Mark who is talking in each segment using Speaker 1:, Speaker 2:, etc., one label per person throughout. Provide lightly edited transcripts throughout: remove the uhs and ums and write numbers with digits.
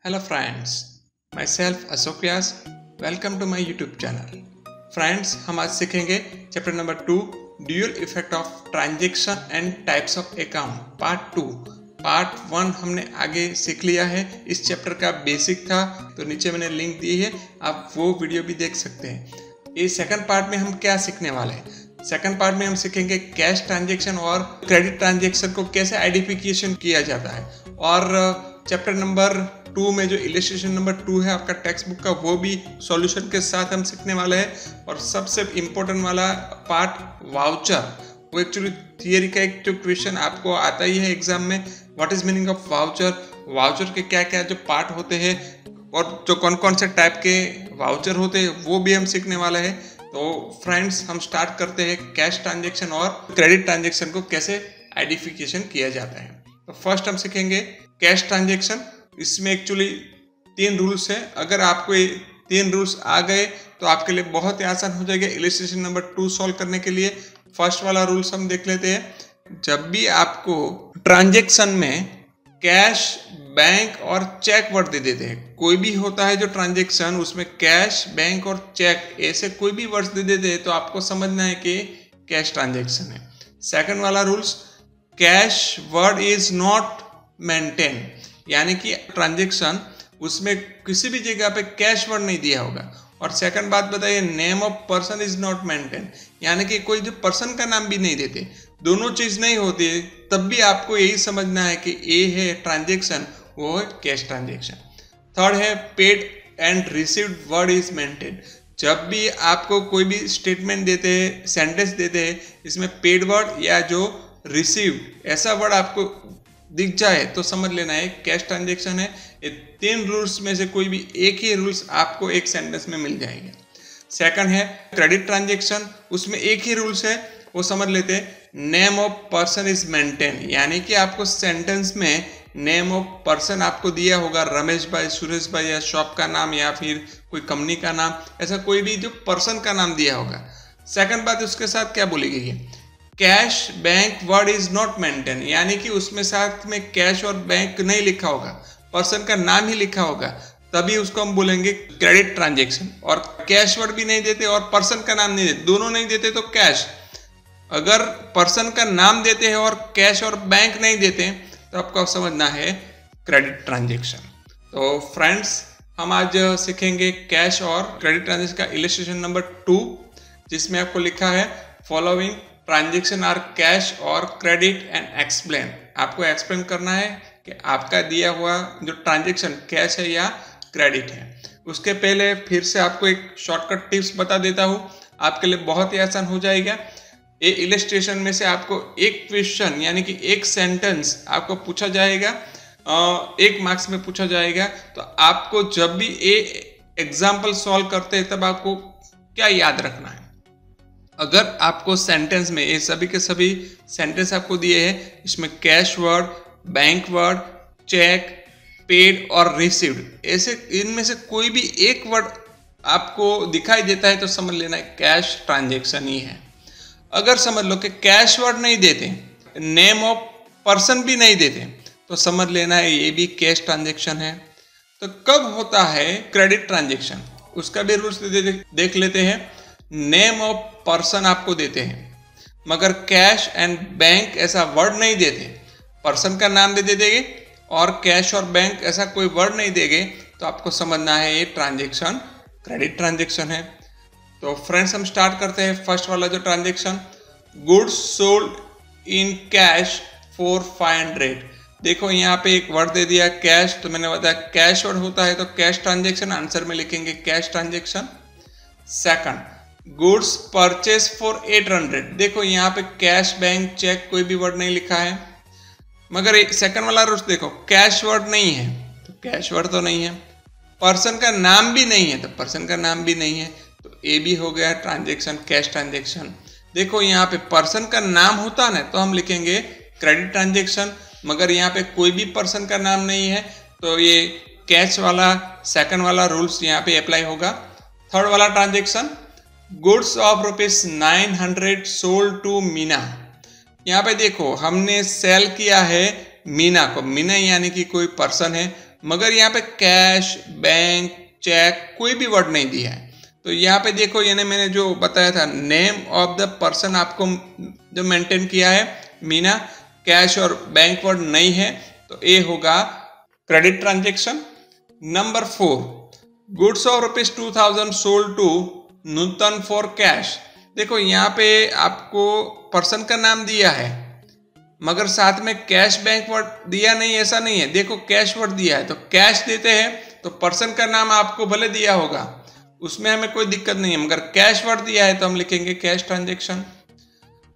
Speaker 1: Hello friends, myself Ashok Vyas. Welcome to my YouTube channel. Friends, हम आज सीखेंगे chapter number 2 dual effect of transaction and types of account part 2। Part 1 हमने आगे सीख लिया है। इस चैप्टर का बेसिक था तो नीचे मैंने लिंक दी है, आप वो वीडियो भी देख सकते हैं। ये सेकंड पार्ट में हम क्या सीखने वाले हैं? सेकंड पार्ट में हम सीखेंगे कैश ट्रांजैक्शन और क्रेडिट ट्रांजैक्शन को कैसे आइडेंटिफिकेशन किया जाता है, और चैप्टर नंबर 2 में जो इलस्ट्रेशन नंबर 2 है आपका टेक्स्ट बुक का, वो भी सॉल्यूशन के साथ हम सीखने वाले हैं। और सबसे इम्पोर्टेंट वाला पार्ट वाउचर, वो एक्चुअली थियरी का एक जो क्वेश्चन आपको आता ही है एग्जाम में, what is meaning of voucher, voucher के क्या क्या जो पार्ट होते हैं और जो कौन कौन से टाइप के वाउचर होते हैं वो भी हम सीखने वाले हैं। तो फ्रेंड्स, हम स्टार्ट करते हैं कैश ट्रांजेक्शन और क्रेडिट ट्रांजेक्शन को कैसे आइडेंटिफिकेशन किया जाता है। तो फर्स्ट हम सीखेंगे कैश ट्रांजेक्शन। इसमें एक्चुअली 3 रूल्स है। अगर आपको ये 3 रूल्स आ गए तो आपके लिए बहुत ही आसान हो जाएगा इलस्ट्रेशन नंबर 2 सॉल्व करने के लिए। फर्स्ट वाला रूल्स हम देख लेते हैं। जब भी आपको ट्रांजेक्शन में कैश, बैंक और चेक वर्ड दे देते हैं, कोई भी होता है जो ट्रांजेक्शन उसमें कैश, बैंक और चेक ऐसे कोई भी वर्ड्स दे देते हैं तो आपको समझना है कि कैश ट्रांजेक्शन है। सेकंड वाला rules, cash word is not maintain, यानी कि ट्रांजेक्शन उसमें किसी भी जगह पे कैश वर्ड नहीं दिया होगा। और सेकंड बात बताइए, name of person is not maintain, यानी कि कोई जो पर्सन का नाम भी नहीं देते। दोनों चीज नहीं होती तब भी आपको यही समझना है कि ए है ट्रांजेक्शन, वो है कैश ट्रांजेक्शन। थर्ड है paid and received word is maintain. जब भी आपको कोई भी स्टेटमेंट देते हैं, सेंटेंस देते हैं, इसमें पेड वर्ड या जो रिसीव्ड ऐसा वर्ड आपको दिख जाए तो समझ लेना है कैश ट्रांजेक्शन है। ये 3 रूल्स में से कोई भी एक ही रूल्स आपको एक सेंटेंस में मिल जाएगा। सेकंड है क्रेडिट ट्रांजेक्शन, उसमें एक ही रूल्स है, वो समझ लेते हैं। Name of person is maintain, यानी कि आपको सेंटेंस में नेम ऑफ पर्सन आपको दिया होगा, रमेश भाई, सुरेश भाई, या शॉप का नाम या फिर कोई कंपनी का नाम, ऐसा कोई भी जो पर्सन का नाम दिया होगा। सेकंड बात उसके साथ क्या बोली गई है, cash bank word is not maintain, यानी कि उसमें साथ में कैश और बैंक नहीं लिखा होगा, पर्सन का नाम ही लिखा होगा, तभी उसको हम बोलेंगे क्रेडिट ट्रांजेक्शन। और कैश वर्ड भी नहीं देते और पर्सन का नाम नहीं देते, दोनों नहीं देते तो कैश। अगर पर्सन का नाम देते हैं और कैश और बैंक नहीं देते तो आपको समझना है क्रेडिट ट्रांजेक्शन। तो फ्रेंड्स, हम आज सीखेंगे कैश और क्रेडिट ट्रांजेक्शन का इलस्ट्रेशन नंबर 2, जिसमें आपको लिखा है फॉलोइंग ट्रांजेक्शन आर कैश और क्रेडिट एंड एक्सप्लेन। आपको एक्सप्लेन करना है कि आपका दिया हुआ जो ट्रांजेक्शन कैश है या क्रेडिट है। उसके पहले फिर से आपको एक शॉर्टकट टिप्स बता देता हूँ, आपके लिए बहुत ही आसान हो जाएगा। ये इलस्ट्रेशन में से आपको एक क्वेश्चन यानी कि एक सेंटेंस आपको पूछा जाएगा, 1 मार्क्स में पूछा जाएगा। तो आपको जब भी ये एग्जाम्पल सॉल्व करते हैं तब आपको क्या याद रखना है। अगर आपको सेंटेंस में ये सभी के सभी सेंटेंस आपको दिए हैं, इसमें cash word, bank word, cheque, paid और रिसीव्ड, ऐसे इनमें से कोई भी एक वर्ड आपको दिखाई देता है तो समझ लेना है कैश ट्रांजेक्शन ही है। अगर समझ लो कि कैश वर्ड नहीं देते, नेम ऑफ पर्सन भी नहीं देते, तो समझ लेना है ये भी कैश ट्रांजेक्शन है। तो कब होता है क्रेडिट ट्रांजेक्शन, उसका भी रूल्स देख लेते हैं। नेम ऑफ पर्सन आपको देते हैं मगर कैश एंड बैंक ऐसा वर्ड नहीं देते, पर्सन का नाम दे देंगे और कैश और बैंक ऐसा कोई वर्ड नहीं देंगे, तो आपको समझना है ये ट्रांजेक्शन क्रेडिट ट्रांजेक्शन है। तो फ्रेंड्स, हम स्टार्ट करते हैं फर्स्ट वाला जो transaction, goods sold in cash for 500। देखो यहाँ पे एक वर्ड दे दिया कैश, तो मैंने बताया कैश वर्ड होता है तो कैश ट्रांजेक्शन, आंसर में लिखेंगे cash transaction. Second, goods purchase for 800। देखो यहाँ पे कैश, बैंक, चेक कोई भी वर्ड नहीं लिखा है, मगर सेकंड वाला रूल्स देखो, कैश वर्ड नहीं है तो कैश वर्ड तो नहीं है, पर्सन का नाम भी नहीं है तो पर्सन का नाम भी नहीं है, तो ये भी हो गया ट्रांजेक्शन कैश ट्रांजेक्शन। देखो यहाँ पे पर्सन का नाम होता है ना तो हम लिखेंगे क्रेडिट ट्रांजेक्शन, मगर यहाँ पे कोई भी पर्सन का नाम नहीं है तो ये कैश वाला सेकंड वाला रूल्स यहाँ पे अप्लाई होगा। थर्ड वाला transaction, goods of ₹900 sold to Meena. यहाँ पे देखो हमने सेल किया है मीना को, मीना यानी कि कोई पर्सन है, मगर यहाँ पे कैश, बैंक, चेक कोई भी वर्ड नहीं दिया है। तो यहाँ पे देखो, यानी मैंने जो बताया था नेम ऑफ द पर्सन आपको जो मेंटेन किया है, मीना कैश और बैंक वर्ड नहीं है, तो ए होगा credit transaction. Number 4, goods of ₹2000 sold to Nutan for cash. देखो यहाँ पे आपको पर्सन का नाम दिया है मगर साथ में कैश बैंक वर्ड दिया नहीं, ऐसा नहीं है। देखो कैश वर्ड दिया है तो कैश देते हैं तो पर्सन का नाम आपको भले दिया होगा, उसमें हमें कोई दिक्कत नहीं है, मगर कैश वर्ड दिया है तो हम लिखेंगे cash transaction.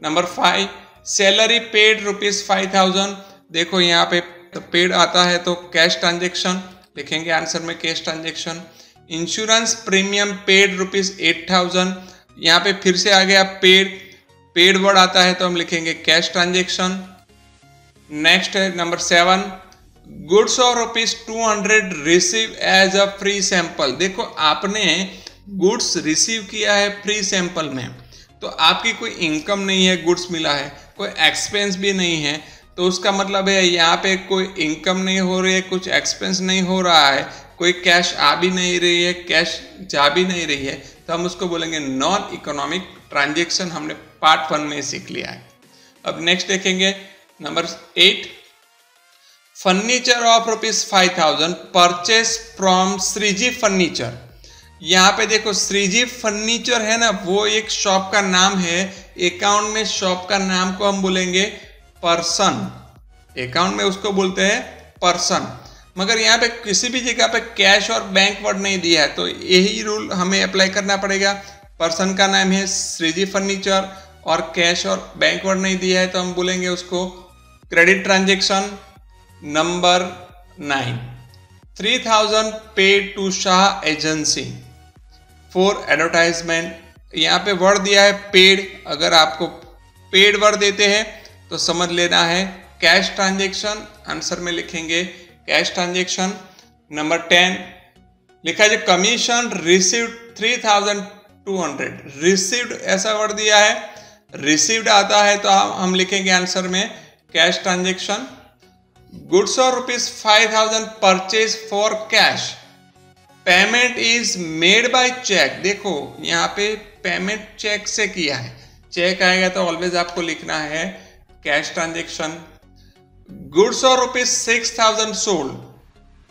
Speaker 1: Number 5, salary paid ₹5000। देखो यहाँ पे तो पेड आता है तो कैश ट्रांजेक्शन लिखेंगे, आंसर में cash transaction. Insurance premium paid ₹8000। यहाँ पे फिर से आ गया पेड वर्ड आता है तो हम लिखेंगे कैश ट्रांजेक्शन। नेक्स्ट है number 7, goods of ₹200 receive as a free sample. देखो आपने गुड्स रिसीव किया है फ्री सैंपल में, तो आपकी कोई इनकम नहीं है, गुड्स मिला है, कोई एक्सपेंस भी नहीं है, तो उसका मतलब है यहाँ पे कोई इनकम नहीं हो रही है, कुछ एक्सपेंस नहीं हो रहा है, कोई कैश आ भी नहीं रही है, कैश जा भी नहीं रही है, तो हम उसको बोलेंगे नॉन इकोनॉमिक ट्रांजेक्शन। हमने पार्ट 1 में सीख लिया है। अब नेक्स्ट देखेंगे number 8, furniture of ₹5000 purchase from Shreeji furniture. यहाँ पे देखो श्रीजी फर्नीचर है ना, वो एक शॉप का नाम है। अकाउंट में शॉप का नाम को हम बोलेंगे पर्सन, अकाउंट में उसको बोलते हैं पर्सन, मगर यहाँ पे किसी भी जगह पे कैश और बैंक वर्ड नहीं दिया है, तो यही रूल हमें अप्लाई करना पड़ेगा। पर्सन का नाम है श्रीजी फर्नीचर और कैश और बैंक वर्ड नहीं दिया है, तो हम बोलेंगे उसको credit transaction. Number 9, 3000 paid to Shah agency for advertisement. यहाँ पे वर्ड दिया है पेड, अगर आपको पेड वर्ड देते हैं तो समझ लेना है कैश ट्रांजेक्शन, आंसर में लिखेंगे कैश ट्रांजेक्शन। नंबर 10 लिखा है कमीशन रिसीव्ड 3200। रिसीव्ड ऐसा वर्ड दिया है, रिसीव्ड आता है तो हम लिखेंगे आंसर में cash transaction. Goods of ₹5000 purchase for cash, payment is made by cheque. देखो यहाँ पे पेमेंट चेक से किया है, चेक आएगा तो ऑलवेज आपको लिखना है cash transaction. Goods of ₹6000 sold,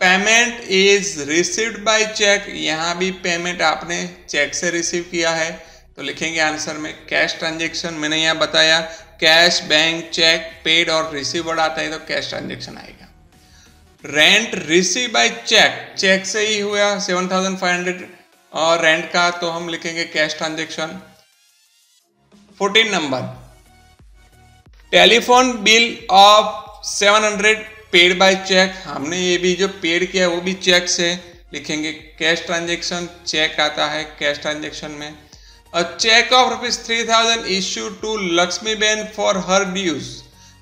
Speaker 1: payment is received by cheque. यहाँ भी पेमेंट आपने चेक से रिसीव किया है तो लिखेंगे आंसर में कैश ट्रांजेक्शन। मैंने यहाँ बताया कैश, बैंक, चेक, पेड और रिसीवर्ड आता है तो कैश ट्रांजेक्शन आएगा। Rent receive by cheque, cheque से ही हुआ 7500 और रेंट का, तो हम लिखेंगे cash transaction. 14 number, telephone bill of 700 paid by cheque. हमने ये भी जो पेड किया है वो भी चेक से, लिखेंगे कैश ट्रांजेक्शन। चेक आता है कैश ट्रांजेक्शन में। A check of ₹3000 issued to Laxmi ben for her dues.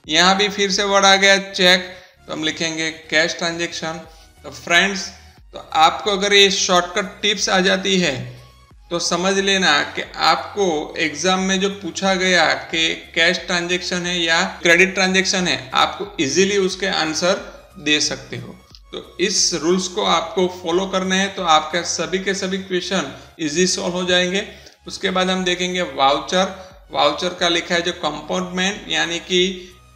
Speaker 1: यहाँ भी फिर से वर्ड आ गया चेक, तो हम लिखेंगे कैश ट्रांजेक्शन। तो फ्रेंड्स, तो आपको अगर ये शॉर्टकट टिप्स आ जाती है तो समझ लेना कि आपको एग्जाम में जो पूछा गया कि कैश ट्रांजेक्शन है या क्रेडिट ट्रांजेक्शन है, आपको इजीली उसके आंसर दे सकते हो। तो इस रूल्स को आपको फॉलो करना है तो आपका सभी के सभी क्वेश्चन इजी सॉल्व हो जाएंगे। उसके बाद हम देखेंगे वाउचर। वाउचर का लिखा है जो कंपोनेंट, यानी कि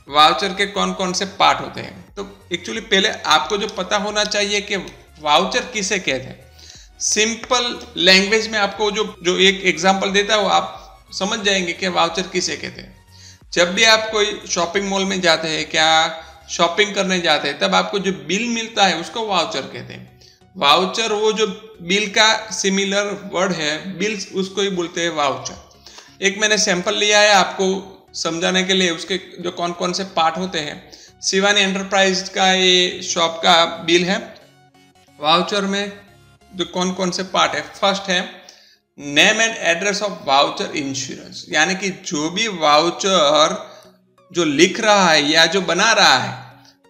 Speaker 1: वाउचर के कौन कौन से पार्ट होते हैं। तो एक्चुअली पहले आपको जो पता होना चाहिए कि वाउचर किसे कहते हैं। सिंपल लैंग्वेज में आपको जो एक एग्जांपल देता है वो आप समझ जाएंगे कि वाउचर किसे कहते हैं। जब भी आप कोई शॉपिंग मॉल में जाते हैं, क्या शॉपिंग करने जाते हैं, तब आपको जो बिल मिलता है उसको वाउचर कहते हैं। वाउचर वो जो बिल का सिमिलर वर्ड है, बिल उसको ही बोलते हैं वाउचर। एक मैंने सैंपल लिया है आपको समझाने के लिए, उसके जो कौन कौन से पार्ट होते हैं। शिवानी एंटरप्राइज का ये शॉप का बिल है। वाउचर में जो कौन कौन से पार्ट है, फर्स्ट है name and address of voucher insurance, यानी कि जो भी वाउचर जो लिख रहा है या जो बना रहा है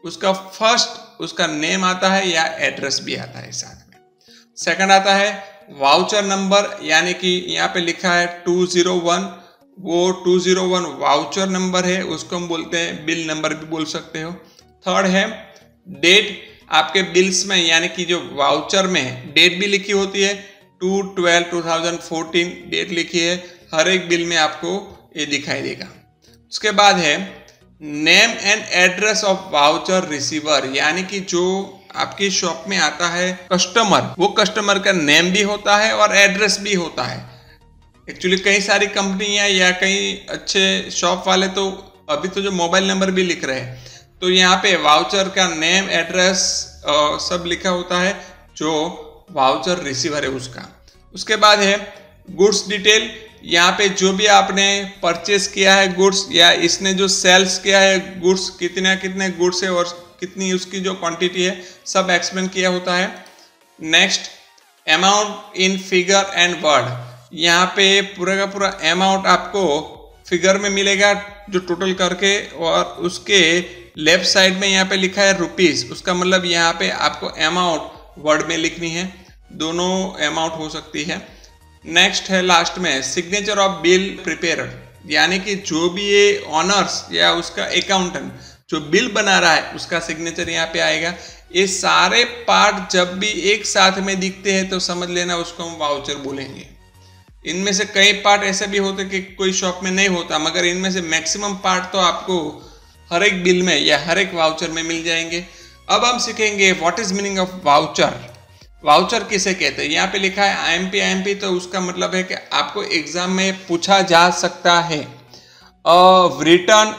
Speaker 1: उसका फर्स्ट उसका नेम आता है या एड्रेस भी आता है साथ में। सेकंड आता है वाउचर नंबर, यानी कि यहाँ पे लिखा है 201, वो 201 वाउचर नंबर है, उसको हम बोलते हैं बिल नंबर भी बोल सकते हो। थर्ड है डेट, आपके बिल्स में यानी कि जो वाउचर में डेट भी लिखी होती है, 2/12/2014 डेट लिखी है, हर एक बिल में आपको ये दिखाई देगा। उसके बाद है name and address of voucher receiver, यानी कि जो आपकी शॉप में आता है कस्टमर, वो कस्टमर का नेम भी होता है और एड्रेस भी होता है। एक्चुअली कई सारी कंपनियां या कई अच्छे शॉप वाले तो अभी तो जो मोबाइल नंबर भी लिख रहे हैं, तो यहाँ पे वाउचर का नेम एड्रेस सब लिखा होता है जो वाउचर रिसीवर है उसका। उसके बाद है गुड्स डिटेल, यहाँ पे जो भी आपने परचेस किया है गुड्स या इसने जो सेल्स किया है गुड्स, कितने गुड्स है और कितनी उसकी जो क्वांटिटी है सब एक्सप्लेन किया होता है। Next amount in figure and word, यहाँ पे पूरा का पूरा अमाउंट आपको फिगर में मिलेगा जो टोटल करके, और उसके लेफ्ट साइड में यहाँ पे लिखा है रुपीस, उसका मतलब यहाँ पे आपको अमाउंट वर्ड में लिखनी है, दोनों अमाउंट हो सकती है। नेक्स्ट है लास्ट में सिग्नेचर ऑफ बिल प्रिपेयर, यानी कि जो भी ये ऑनर्स या उसका अकाउंटेंट जो बिल बना रहा है उसका सिग्नेचर यहाँ पे आएगा। ये सारे पार्ट जब भी एक साथ में दिखते हैं तो समझ लेना उसको हम वाउचर बोलेंगे। इनमें से कई पार्ट ऐसे भी होते कि कोई शॉप में नहीं होता, मगर इनमें से मैक्सिमम पार्ट तो आपको हर एक बिल में या हर एक वाउचर में मिल जाएंगे। अब हम सीखेंगे what is meaning of voucher. Voucher किसे कहते हैं? यहाँ पे लिखा है आईएमपी, तो उसका मतलब है कि आपको एग्जाम में पूछा जा सकता है। Return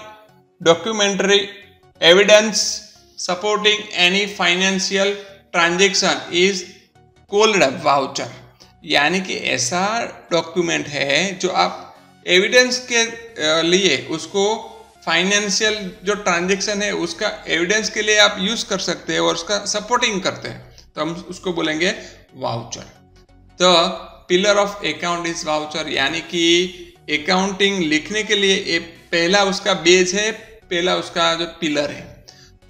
Speaker 1: documentary evidence supporting any financial transaction is called voucher, यानी कि ऐसा डॉक्यूमेंट है जो आप एविडेंस के लिए उसको फाइनेंशियल जो ट्रांजैक्शन है उसका एविडेंस के लिए आप यूज कर सकते हैं और उसका सपोर्टिंग करते हैं, तो हम उसको बोलेंगे वाउचर। तो pillar of account is voucher, यानी कि अकाउंटिंग लिखने के लिए ये पहला उसका बेस है, पहला उसका जो पिलर है।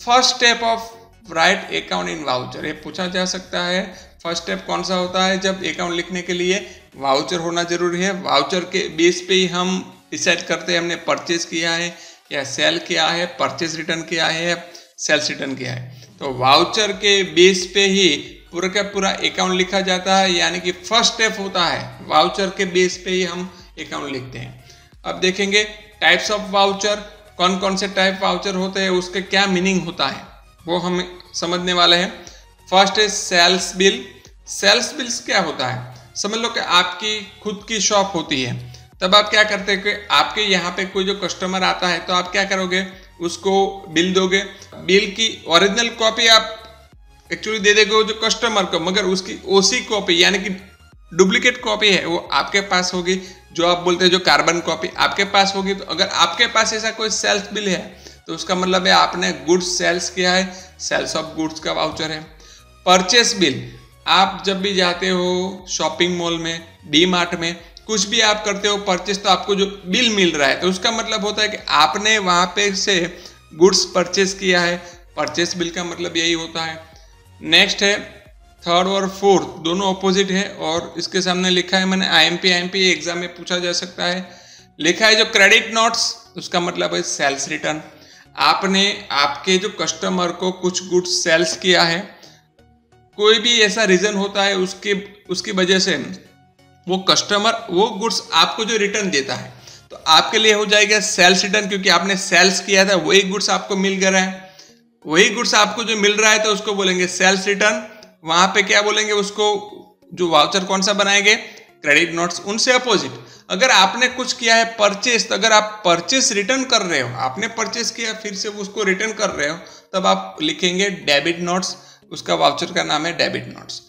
Speaker 1: First step of right account in voucher, ये पूछा जा सकता है फर्स्ट स्टेप कौन सा होता है जब अकाउंट लिखने के लिए वाउचर होना जरूरी है। वाउचर के बेस पे ही हम डिसाइड करते हैं हमने परचेज किया है या सेल किया है, परचेज रिटर्न किया है, सेल्स रिटर्न किया है। तो वाउचर के बेस पे ही पूरा का पूरा अकाउंट लिखा जाता है, यानी कि फर्स्ट स्टेप होता है वाउचर के बेस पे ही हम अकाउंट लिखते हैं। अब देखेंगे टाइप्स ऑफ वाउचर, कौन कौन से टाइप वाउचर होते हैं, उसके क्या मीनिंग होता है वो हम समझने वाले हैं। फर्स्ट है सेल्स बिल। सेल्स बिल्स क्या होता है? समझ लो कि आपकी खुद की शॉप होती है, तब आप क्या करते हैं कि आपके यहाँ पे कोई जो कस्टमर आता है तो आप क्या करोगे, उसको बिल दोगे। बिल की ओरिजिनल कॉपी आप एक्चुअली दे देंगे जो कस्टमर को, मगर उसकी ओसी कॉपी यानी कि डुप्लीकेट कॉपी है वो आपके पास होगी, जो आप बोलते हैं जो कार्बन कॉपी आपके पास होगी। तो अगर आपके पास ऐसा कोई सेल्स बिल है तो उसका मतलब है आपने गुड्स सेल्स किया है, सेल्स ऑफ गुड्स का वाउचर है। परचेस बिल, आप जब भी जाते हो शॉपिंग मॉल में, डी मार्ट में, कुछ भी आप करते हो परचेस, तो आपको जो बिल मिल रहा है तो उसका मतलब होता है कि आपने वहाँ पे से गुड्स परचेस किया है। परचेस बिल का मतलब यही होता है। नेक्स्ट है थर्ड और फोर्थ, दोनों ऑपोजिट है और इसके सामने लिखा है मैंने आईएमपी एग्जाम में पूछा जा सकता है। लिखा है जो क्रेडिट नोट्स, उसका मतलब है सेल्स रिटर्न। आपने आपके जो कस्टमर को कुछ गुड्स सेल्स किया है, कोई भी ऐसा रीजन होता है उसकी वजह से वो कस्टमर वो गुड्स आपको जो रिटर्न देता है तो आपके लिए हो जाएगा सेल्स रिटर्न, क्योंकि आपने सेल्स किया था, वही गुड्स आपको मिल गया है, वही गुड्स आपको जो मिल रहा है तो उसको बोलेंगे सेल्स रिटर्न। वहां पे क्या बोलेंगे, उसको जो वाउचर कौन सा बनाएंगे, क्रेडिट नोट्स। उनसे अपोजिट अगर आपने कुछ किया है परचेस, तो अगर आप परचेस रिटर्न कर रहे हो, आपने परचेस किया फिर से उसको रिटर्न कर रहे हो, तब आप लिखेंगे डेबिट नोट्स, उसका वाउचर का नाम है डेबिट नोट्स।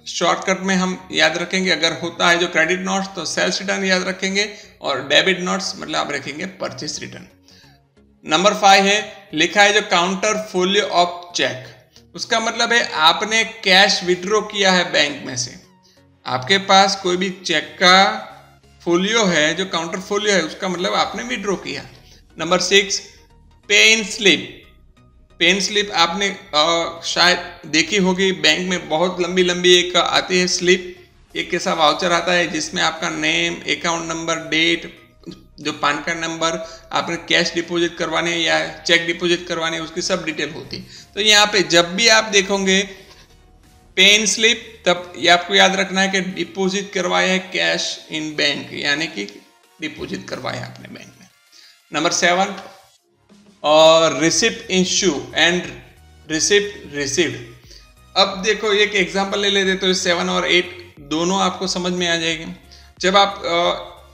Speaker 1: शॉर्टकट में हम याद रखेंगे, अगर होता है जो क्रेडिट नोट्स तो सेल्स रिटर्न याद रखेंगे, और डेबिट नोट्स मतलब आप रखेंगे परचेस रिटर्न। नंबर 5 है, लिखा है जो काउंटर फोलियो ऑफ चेक, उसका मतलब है आपने कैश विड्रॉ किया है बैंक में से, आपके पास कोई भी चेक का फोलियो है जो काउंटर फोलियो है, उसका मतलब आपने विड्रॉ किया। नंबर 6 पे इन स्लिप। पेन स्लिप आपने शायद देखी होगी, बैंक में बहुत लंबी लंबी एक आती है स्लिप, एक ऐसा वाउचर आता है जिसमें आपका नेम, अकाउंट नंबर, डेट जो पैन कार्ड नंबर, आपने कैश डिपॉजिट करवाने या चेक डिपॉजिट करवाने, उसकी सब डिटेल होती। तो यहाँ पे जब भी आप देखोगे पे इन स्लिप, तब ये आपको याद रखना है कि डिपॉजिट करवाया है कैश इन बैंक, यानी कि डिपॉजिट करवाया आपने बैंक में। नंबर 7 और receipt issue and receipt received. अब देखो एक एग्जांपल ले लेते तो 7 और 8 दोनों आपको समझ में आ जाएगी। जब आप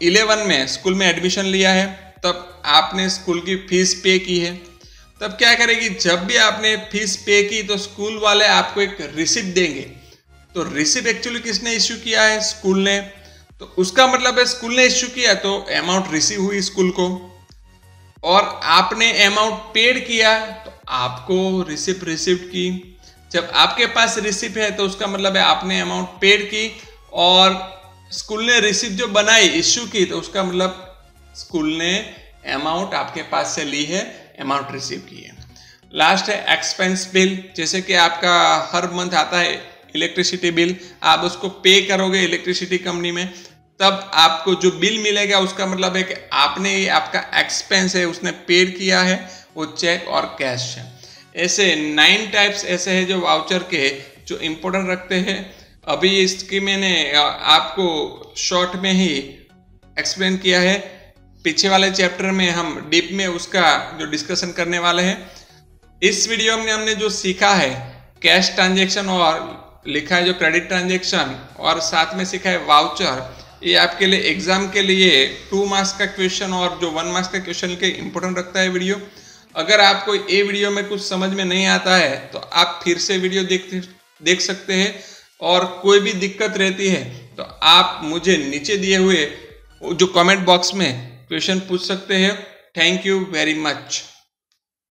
Speaker 1: 11 में स्कूल में एडमिशन लिया है, तब आपने स्कूल की फीस पे की है, तब क्या करेगी, जब भी आपने फीस पे की तो स्कूल वाले आपको एक रिसिप्ट देंगे। तो रिसिप्ट एक्चुअली किसने इश्यू किया है, स्कूल ने। तो उसका मतलब है स्कूल ने इश्यू किया तो अमाउंट रिसीव हुई स्कूल को, और आपने अमाउंट पेड किया तो आपको रिसिप्ट रिसीव्ड की। जब आपके पास रिसिप्ट है तो उसका मतलब है आपने अमाउंट पेड की, और स्कूल ने रिसिप्ट जो बनाई, इश्यू की, तो उसका मतलब स्कूल ने अमाउंट आपके पास से ली है, अमाउंट रिसीव की है। लास्ट है एक्सपेंस बिल। जैसे कि आपका हर मंथ आता है इलेक्ट्रिसिटी बिल, आप उसको पे करोगे इलेक्ट्रिसिटी कंपनी में, तब आपको जो बिल मिलेगा उसका मतलब है कि आपने ये आपका एक्सपेंस है उसने पेड किया है, वो चेक और कैश है। ऐसे 9 टाइप्स ऐसे हैं जो वाउचर के जो इम्पोर्टेंट रखते हैं। अभी इसकी मैंने आपको शॉर्ट में ही एक्सप्लेन किया है, पीछे वाले चैप्टर में हम डीप में उसका जो डिस्कशन करने वाले हैं। इस वीडियो में हमने जो सीखा है कैश ट्रांजेक्शन, और लिखा है जो क्रेडिट ट्रांजेक्शन, और साथ में सीखा है वाउचर। ये आपके लिए एग्जाम के लिए 2 मार्क्स का क्वेश्चन और जो 1 मार्क्स का क्वेश्चन के इम्पोर्टेंट रखता है वीडियो। अगर आपको ये वीडियो में कुछ समझ में नहीं आता है तो आप फिर से वीडियो देख सकते हैं, और कोई भी दिक्कत रहती है तो आप मुझे नीचे दिए हुए जो कमेंट बॉक्स में क्वेश्चन पूछ सकते हैं। Thank you very much.